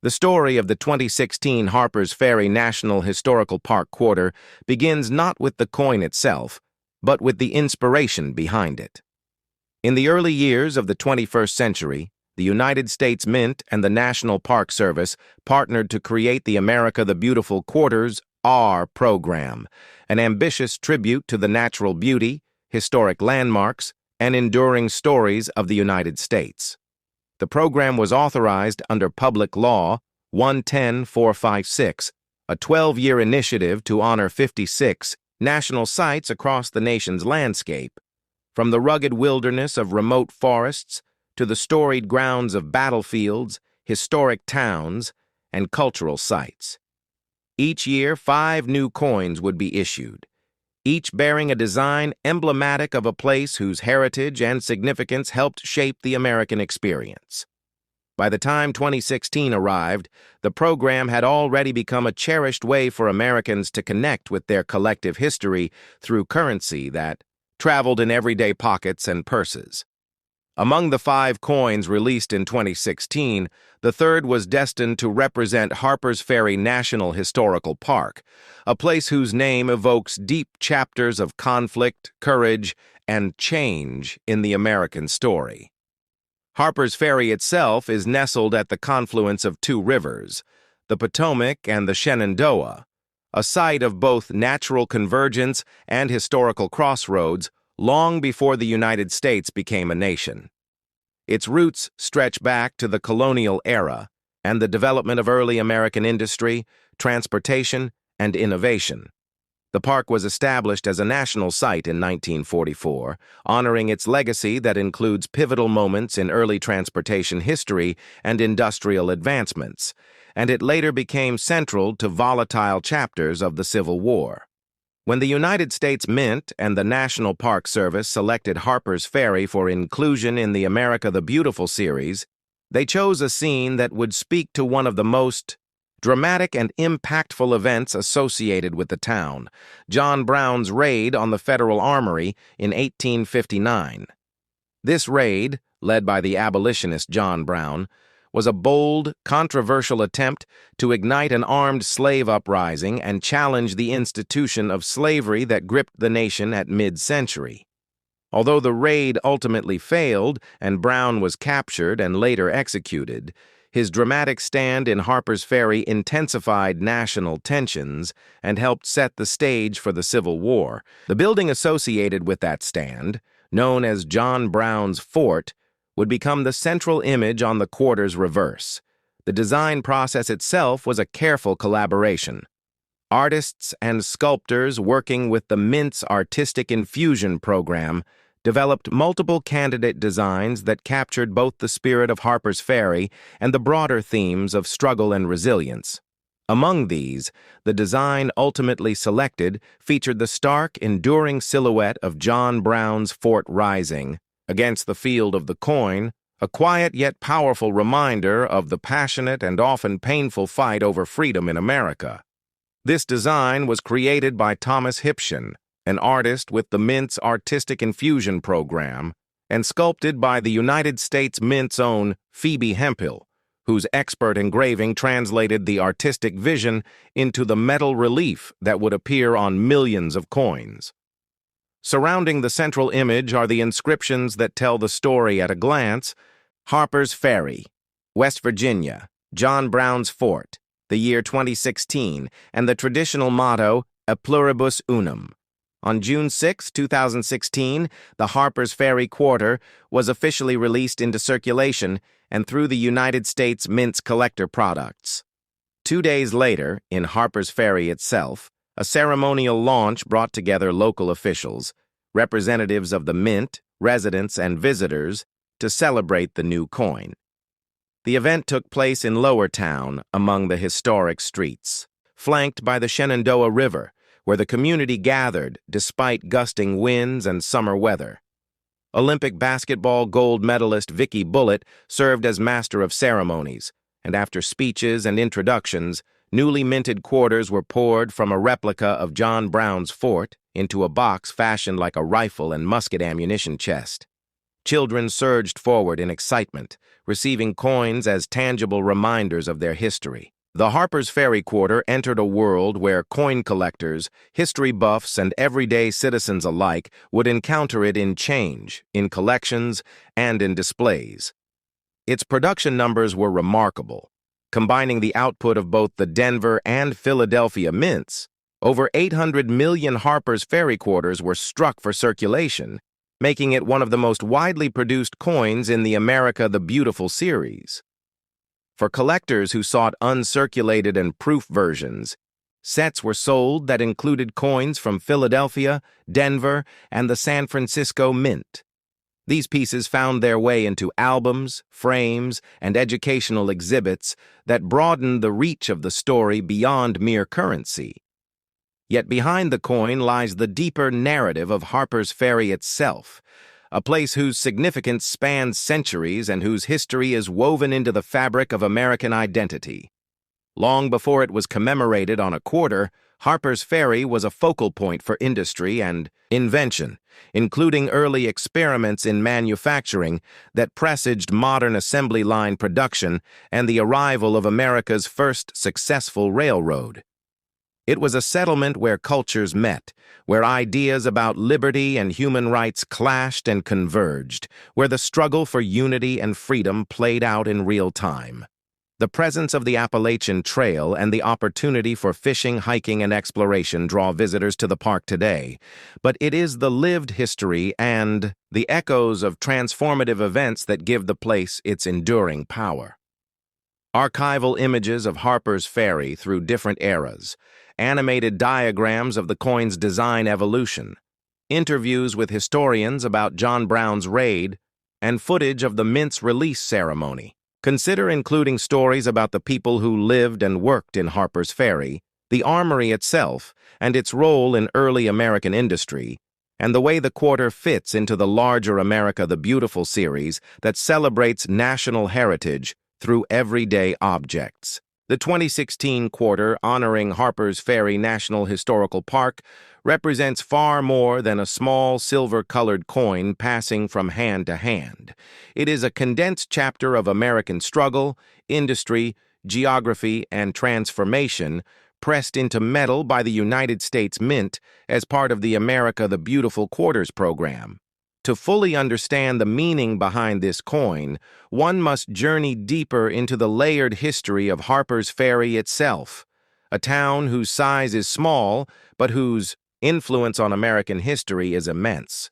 The story of the 2016 Harpers Ferry National Historical Park Quarter begins not with the coin itself, but with the inspiration behind it. In the early years of the 21st century, the United States Mint and the National Park Service partnered to create the America the Beautiful Quarters R program, an ambitious tribute to the natural beauty, historic landmarks, and enduring stories of the United States. The program was authorized under Public Law 110456, a 12-year initiative to honor 56 national sites across the nation's landscape, from the rugged wilderness of remote forests to the storied grounds of battlefields, historic towns, and cultural sites. Each year, 5 new coins would be issued, each bearing a design emblematic of a place whose heritage and significance helped shape the American experience. By the time 2016 arrived, the program had already become a cherished way for Americans to connect with their collective history through currency that traveled in everyday pockets and purses. Among the 5 coins released in 2016, the third was destined to represent Harpers Ferry National Historical Park, a place whose name evokes deep chapters of conflict, courage, and change in the American story. Harpers Ferry itself is nestled at the confluence of 2 rivers, the Potomac and the Shenandoah, a site of both natural convergence and historical crossroads long before the United States became a nation. Its roots stretch back to the colonial era and the development of early American industry, transportation, and innovation. The park was established as a national site in 1944, honoring its legacy that includes pivotal moments in early transportation history and industrial advancements, and it later became central to volatile chapters of the Civil War. When the United States Mint and the National Park Service selected Harpers Ferry for inclusion in the America the Beautiful series, they chose a scene that would speak to one of the most dramatic and impactful events associated with the town, John Brown's raid on the Federal Armory in 1859. This raid, led by the abolitionist John Brown, was a bold, controversial attempt to ignite an armed slave uprising and challenge the institution of slavery that gripped the nation at mid-century. Although the raid ultimately failed and Brown was captured and later executed, his dramatic stand in Harpers Ferry intensified national tensions and helped set the stage for the Civil War. The building associated with that stand, known as John Brown's Fort, would become the central image on the quarter's reverse. The design process itself was a careful collaboration. Artists and sculptors working with the Mint's Artistic Infusion program developed multiple candidate designs that captured both the spirit of Harpers Ferry and the broader themes of struggle and resilience. Among these, the design ultimately selected featured the stark, enduring silhouette of John Brown's fort rising against the field of the coin, a quiet yet powerful reminder of the passionate and often painful fight over freedom in America. This design was created by Thomas Hipshin, an artist with the Mint's Artistic Infusion program, and sculpted by the United States Mint's own Phoebe Hemphill, whose expert engraving translated the artistic vision into the metal relief that would appear on millions of coins. Surrounding the central image are the inscriptions that tell the story at a glance: Harpers Ferry, West Virginia, John Brown's Fort, the year 2016, and the traditional motto, A Pluribus Unum. On June 6, 2016, the Harpers Ferry Quarter was officially released into circulation and through the United States Mint's collector products. 2 days later, in Harpers Ferry itself, a ceremonial launch brought together local officials, representatives of the Mint, residents, and visitors to celebrate the new coin. The event took place in Lower Town, among the historic streets, flanked by the Shenandoah River, where the community gathered despite gusting winds and summer weather. Olympic basketball gold medalist Vicky Bullitt served as master of ceremonies, and after speeches and introductions, newly minted quarters were poured from a replica of John Brown's fort into a box fashioned like a rifle and musket ammunition chest. Children surged forward in excitement, receiving coins as tangible reminders of their history. The Harpers Ferry quarter entered a world where coin collectors, history buffs, and everyday citizens alike would encounter it in change, in collections, and in displays. Its production numbers were remarkable. Combining the output of both the Denver and Philadelphia mints, over 800 million Harpers Ferry quarters were struck for circulation, making it one of the most widely produced coins in the America the Beautiful series. For collectors who sought uncirculated and proof versions, sets were sold that included coins from Philadelphia, Denver, and the San Francisco Mint. These pieces found their way into albums, frames, and educational exhibits that broadened the reach of the story beyond mere currency. Yet behind the coin lies the deeper narrative of Harpers Ferry itself, a place whose significance spans centuries and whose history is woven into the fabric of American identity. Long before it was commemorated on a quarter, Harpers Ferry was a focal point for industry and invention, including early experiments in manufacturing that presaged modern assembly line production and the arrival of America's first successful railroad. It was a settlement where cultures met, where ideas about liberty and human rights clashed and converged, where the struggle for unity and freedom played out in real time. The presence of the Appalachian Trail and the opportunity for fishing, hiking, and exploration draw visitors to the park today, but it is the lived history and the echoes of transformative events that give the place its enduring power. Archival images of Harpers Ferry through different eras, animated diagrams of the coin's design evolution, interviews with historians about John Brown's raid, and footage of the mint's release ceremony. Consider including stories about the people who lived and worked in Harpers Ferry, the armory itself, and its role in early American industry, and the way the quarter fits into the larger America the Beautiful series that celebrates national heritage through everyday objects. The 2016 quarter honoring Harpers Ferry National Historical Park represents far more than a small silver-colored coin passing from hand to hand. It is a condensed chapter of American struggle, industry, geography, and transformation pressed into metal by the United States Mint as part of the America the Beautiful Quarters program. To fully understand the meaning behind this coin, one must journey deeper into the layered history of Harpers Ferry itself, a town whose size is small, but whose influence on American history is immense.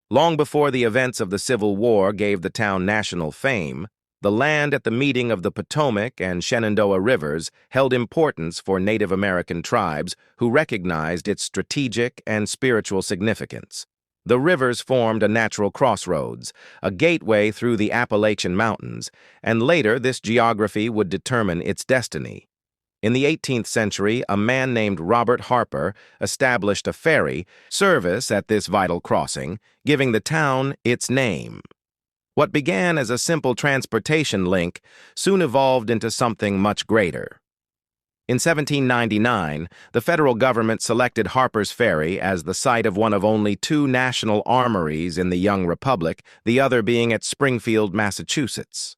Long before the events of the Civil War gave the town national fame, the land at the meeting of the Potomac and Shenandoah rivers held importance for Native American tribes who recognized its strategic and spiritual significance. The rivers formed a natural crossroads, a gateway through the Appalachian Mountains, and later this geography would determine its destiny. In the 18th century, a man named Robert Harper established a ferry service at this vital crossing, giving the town its name. What began as a simple transportation link soon evolved into something much greater. In 1799, the federal government selected Harpers Ferry as the site of one of only two national armories in the young republic, the other being at Springfield, Massachusetts.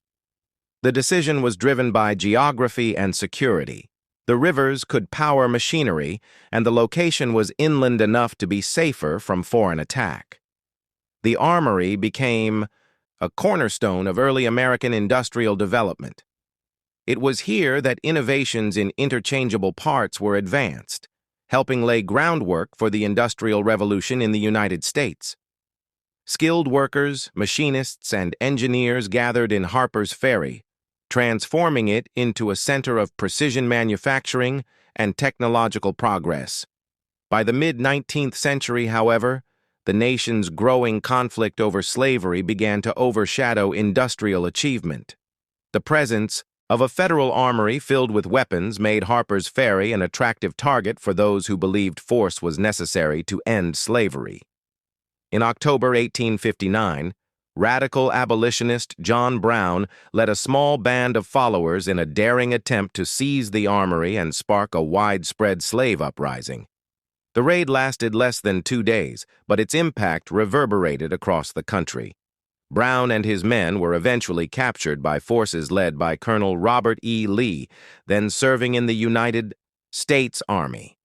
The decision was driven by geography and security. The rivers could power machinery, and the location was inland enough to be safer from foreign attack. The armory became a cornerstone of early American industrial development. It was here that innovations in interchangeable parts were advanced, helping lay groundwork for the Industrial Revolution in the United States. Skilled workers, machinists, and engineers gathered in Harpers Ferry, transforming it into a center of precision manufacturing and technological progress. By the mid-19th century, however, the nation's growing conflict over slavery began to overshadow industrial achievement. The presence of a federal armory filled with weapons made Harpers Ferry an attractive target for those who believed force was necessary to end slavery. In October 1859, radical abolitionist John Brown led a small band of followers in a daring attempt to seize the armory and spark a widespread slave uprising. The raid lasted less than 2 days, but its impact reverberated across the country. Brown and his men were eventually captured by forces led by Colonel Robert E. Lee, then serving in the United States Army.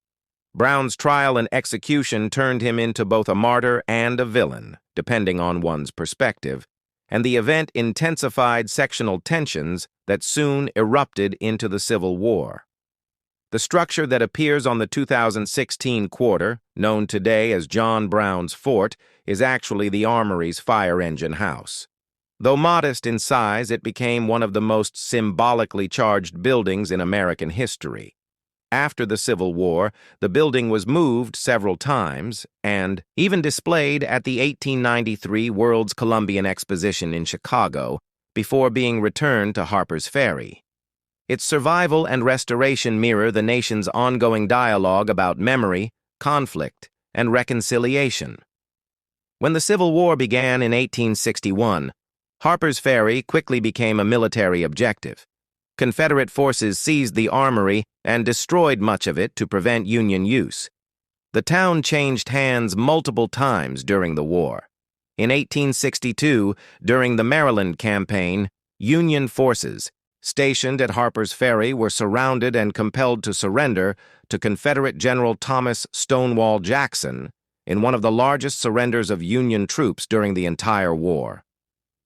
Brown's trial and execution turned him into both a martyr and a villain, depending on one's perspective, and the event intensified sectional tensions that soon erupted into the Civil War. The structure that appears on the 2016 quarter, known today as John Brown's Fort, is actually the Armory's fire engine house. Though modest in size, it became one of the most symbolically charged buildings in American history. After the Civil War, the building was moved several times and even displayed at the 1893 World's Columbian Exposition in Chicago before being returned to Harpers Ferry. Its survival and restoration mirror the nation's ongoing dialogue about memory, conflict, and reconciliation. When the Civil War began in 1861, Harpers Ferry quickly became a military objective. Confederate forces seized the armory and destroyed much of it to prevent Union use. The town changed hands multiple times during the war. In 1862, during the Maryland campaign, Union forces stationed at Harpers Ferry were surrounded and compelled to surrender to Confederate General Thomas Stonewall Jackson in one of the largest surrenders of Union troops during the entire war.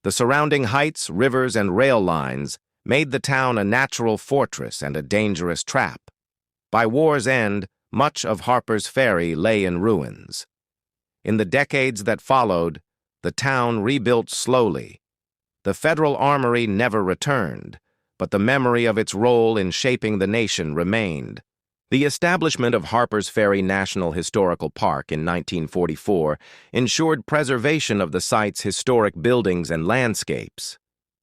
The surrounding heights, rivers, and rail lines made the town a natural fortress and a dangerous trap. By war's end, much of Harpers Ferry lay in ruins. In the decades that followed, the town rebuilt slowly. The Federal Armory never returned, but the memory of its role in shaping the nation remained. The establishment of Harpers Ferry National Historical Park in 1944 ensured preservation of the site's historic buildings and landscapes.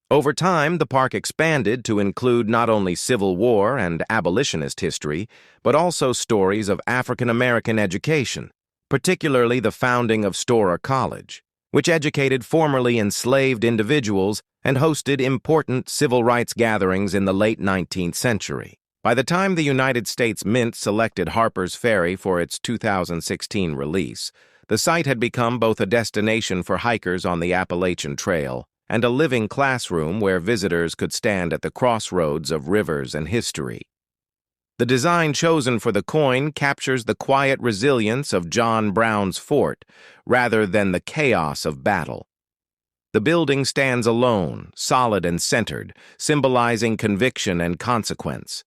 Over time, the park expanded to include not only Civil War and abolitionist history, but also stories of African American education, particularly the founding of Storer College, which educated formerly enslaved individuals and hosted important civil rights gatherings in the late 19th century. By the time the United States Mint selected Harpers Ferry for its 2016 release, the site had become both a destination for hikers on the Appalachian Trail and a living classroom where visitors could stand at the crossroads of rivers and history. The design chosen for the coin captures the quiet resilience of John Brown's fort rather than the chaos of battle. The building stands alone, solid and centered, symbolizing conviction and consequence.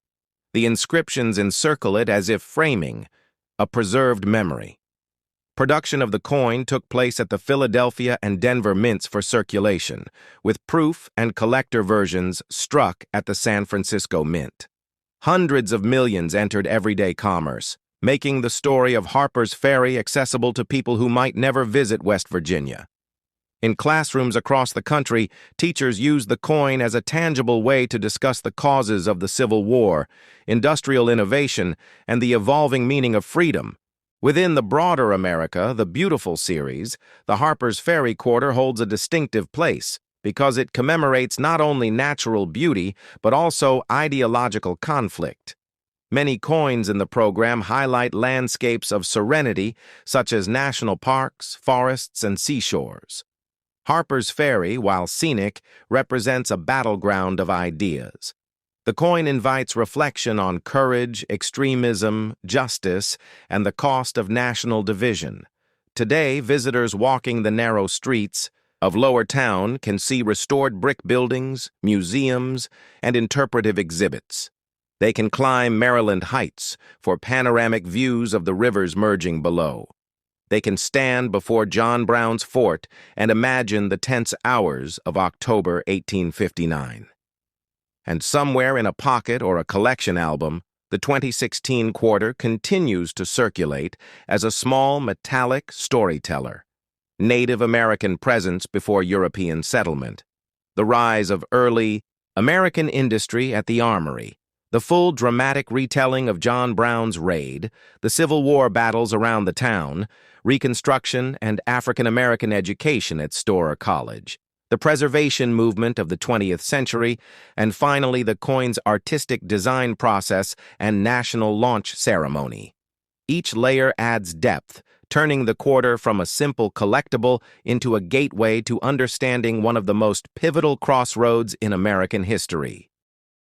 The inscriptions encircle it as if framing a preserved memory. Production of the coin took place at the Philadelphia and Denver mints for circulation, with proof and collector versions struck at the San Francisco Mint. Hundreds of millions entered everyday commerce, making the story of Harpers Ferry accessible to people who might never visit West Virginia. In classrooms across the country, teachers used the coin as a tangible way to discuss the causes of the Civil War, industrial innovation, and the evolving meaning of freedom. Within the broader America, the Beautiful series, the Harpers Ferry Quarter holds a distinctive place because it commemorates not only natural beauty but also ideological conflict. Many coins in the program highlight landscapes of serenity, such as national parks, forests, and seashores. Harpers Ferry, while scenic, represents a battleground of ideas. The coin invites reflection on courage, extremism, justice, and the cost of national division. Today, visitors walking the narrow streets of Lower Town can see restored brick buildings, museums, and interpretive exhibits. They can climb Maryland Heights for panoramic views of the rivers merging below. They can stand before John Brown's fort and imagine the tense hours of October 1859. And somewhere in a pocket or a collection album, the 2016 quarter continues to circulate as a small metallic storyteller. Native American presence before European settlement, the rise of early American industry at the Armory, the full dramatic retelling of John Brown's raid, the Civil War battles around the town, Reconstruction and African American education at Storer College, the preservation movement of the 20th century, and finally the coin's artistic design process and national launch ceremony. Each layer adds depth, turning the quarter from a simple collectible into a gateway to understanding one of the most pivotal crossroads in American history.